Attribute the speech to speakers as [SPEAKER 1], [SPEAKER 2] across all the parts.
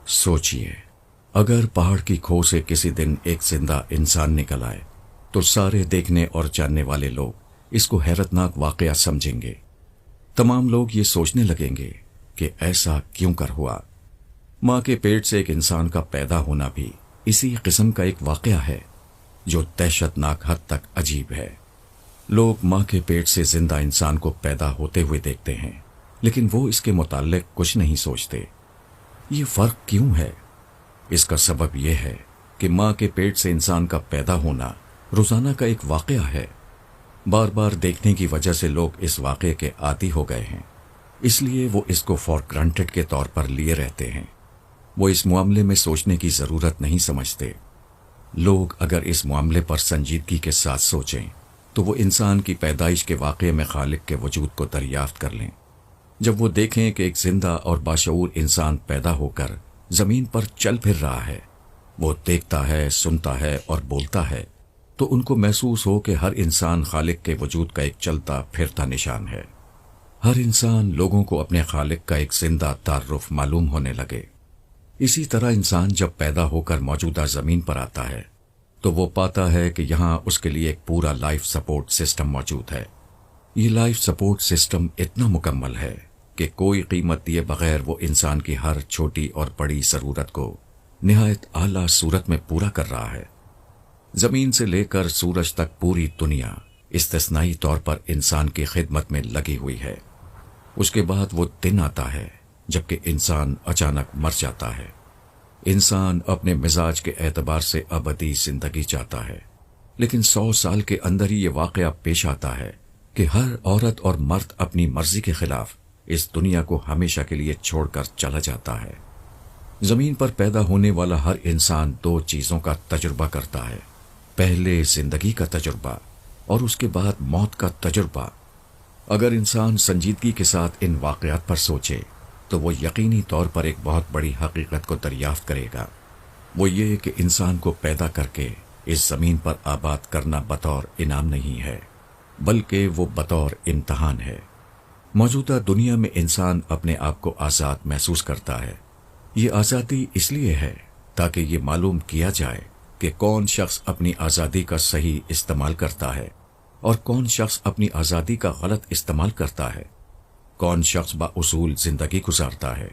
[SPEAKER 1] सोचिए, अगर पहाड़ की खो से किसी दिन एक जिंदा इंसान निकल आए तो सारे देखने और जानने वाले लोग इसको हैरतनाक वाकया समझेंगे। तमाम लोग ये सोचने लगेंगे कि ऐसा क्यों कर हुआ। माँ के पेट से एक इंसान का पैदा होना भी इसी किस्म का एक वाकया है जो दहशतनाक हद तक अजीब है। लोग माँ के पेट से जिंदा इंसान को पैदा होते हुए देखते हैं, लेकिन वो इसके मुताल्लिक कुछ नहीं सोचते। ये फर्क क्यों है? इसका सबब यह है कि माँ के पेट से इंसान का पैदा होना रोजाना का एक वाकया है। बार बार देखने की वजह से लोग इस वाकये के आदी हो गए हैं, इसलिए वो इसको फॉर ग्रांटेड के तौर पर लिए रहते हैं। वो इस मामले में सोचने की जरूरत नहीं समझते। लोग अगर इस मामले पर संजीदगी के साथ सोचें तो वो इंसान की पैदाइश के वाकये में खालिक के वजूद को दरियाफ्त कर लें। जब वो देखें कि एक जिंदा और बाशऊर इंसान पैदा होकर जमीन पर चल फिर रहा है, वो देखता है, सुनता है और बोलता है, तो उनको महसूस हो कि हर इंसान खालिक के वजूद का एक चलता फिरता निशान है। हर इंसान लोगों को अपने खालिक का एक जिंदा तारुफ मालूम होने लगे। इसी तरह इंसान जब पैदा होकर मौजूदा जमीन पर आता है तो वो पाता है कि यहाँ उसके लिए एक पूरा लाइफ सपोर्ट सिस्टम मौजूद है। ये लाइफ सपोर्ट सिस्टम इतना मुकम्मल है कि कोई कीमत दिए बगैर वो इंसान की हर छोटी और बड़ी जरूरत को निहायत आला सूरत में पूरा कर रहा है। जमीन से लेकर सूरज तक पूरी दुनिया इस्तिस्नाई तौर पर इंसान की खिदमत में लगी हुई है। उसके बाद वो दिन आता है जबकि इंसान अचानक मर जाता है। इंसान अपने मिजाज के एतबार से अबदी जिंदगी चाहता है, लेकिन 100 साल के अंदर ही ये वाकया पेश आता है कि हर औरत और मर्द अपनी मर्जी के खिलाफ इस दुनिया को हमेशा के लिए छोड़कर चला जाता है। जमीन पर पैदा होने वाला हर इंसान 2 चीजों का तजुर्बा करता है। पहले जिंदगी का तजुर्बा और उसके बाद मौत का तजुर्बा। अगर इंसान संजीदगी के साथ इन वाकयात पर सोचे तो वो यकीनी तौर पर एक बहुत बड़ी हकीकत को दरियाफ्त करेगा। वो ये कि इंसान को पैदा करके इस जमीन पर आबाद करना बतौर इनाम नहीं है, बल्कि वो बतौर इम्तहान है। मौजूदा दुनिया में इंसान अपने आप को आज़ाद महसूस करता है। ये आज़ादी इसलिए है ताकि ये मालूम किया जाए कि कौन शख्स अपनी आज़ादी का सही इस्तेमाल करता है और कौन शख्स अपनी आज़ादी का गलत इस्तेमाल करता है। कौन शख्स बाउसूल जिंदगी गुजारता है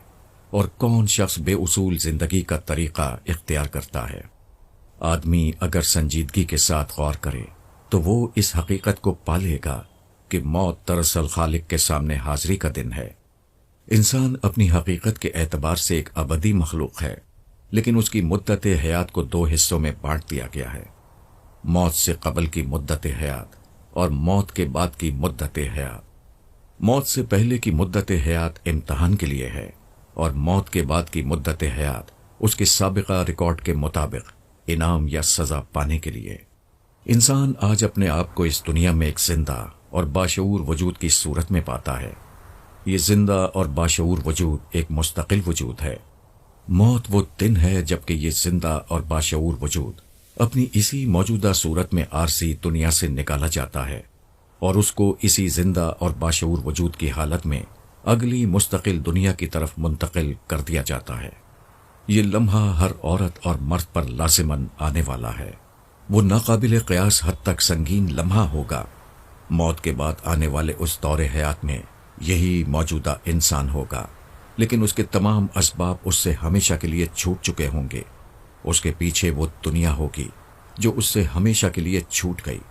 [SPEAKER 1] और कौन शख्स बेउसूल जिंदगी का तरीका इख्तियार करता है। आदमी अगर संजीदगी के साथ गौर करे तो वो इस हकीकत को पालेगा कि मौत दरअसल खालिक के सामने हाजिरी का दिन है। इंसान अपनी हकीकत के एतबार से एक अबदी मखलूक है, लेकिन उसकी मुद्दत हयात को 2 हिस्सों में बांट दिया गया है। मौत से कबल की मुद्दत हयात और मौत के बाद की मुद्दत हयात। मौत से पहले की मुद्दत हयात इम्तहान के लिए है और मौत के बाद की मुद्दत हयात उसके साबिका रिकॉर्ड के मुताबिक इनाम या सजा पाने के लिए। इंसान आज अपने आप को इस दुनिया में एक जिंदा और बाशऊर वजूद की सूरत में पाता है। ये जिंदा और बाशऊर वजूद एक मुस्तकिल वजूद है। मौत वो दिन है जबकि ये जिंदा और बाशऊर वजूद अपनी इसी मौजूदा सूरत में आरसी दुनिया से निकाला जाता है और उसको इसी जिंदा और बाशऊर वजूद की हालत में अगली मुस्तकिल दुनिया की तरफ मुंतकिल कर दिया जाता है। ये लम्हा हर औरत और मर्द पर लाजिमन आने वाला है। वो नाकाबिल क़यास हद तक संगीन लम्हा होगा। मौत के बाद आने वाले उस दौरे हयात में यही मौजूदा इंसान होगा, लेकिन उसके तमाम असबाब उससे हमेशा के लिए छूट चुके होंगे। उसके पीछे वो दुनिया होगी जो उससे हमेशा के लिए छूट गई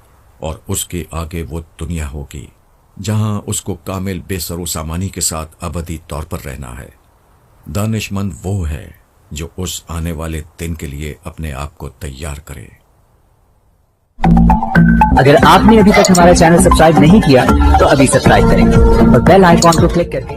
[SPEAKER 1] और उसके आगे वो दुनिया होगी जहां उसको कामिल बेसरो सामानी के साथ अबदी तौर पर रहना है। दानिशमंद वो है जो उस आने वाले दिन के लिए अपने आप को तैयार करे।
[SPEAKER 2] अगर आपने अभी तक हमारा चैनल सब्सक्राइब नहीं किया तो अभी सब्सक्राइब करें और बेल आइकॉन को क्लिक करके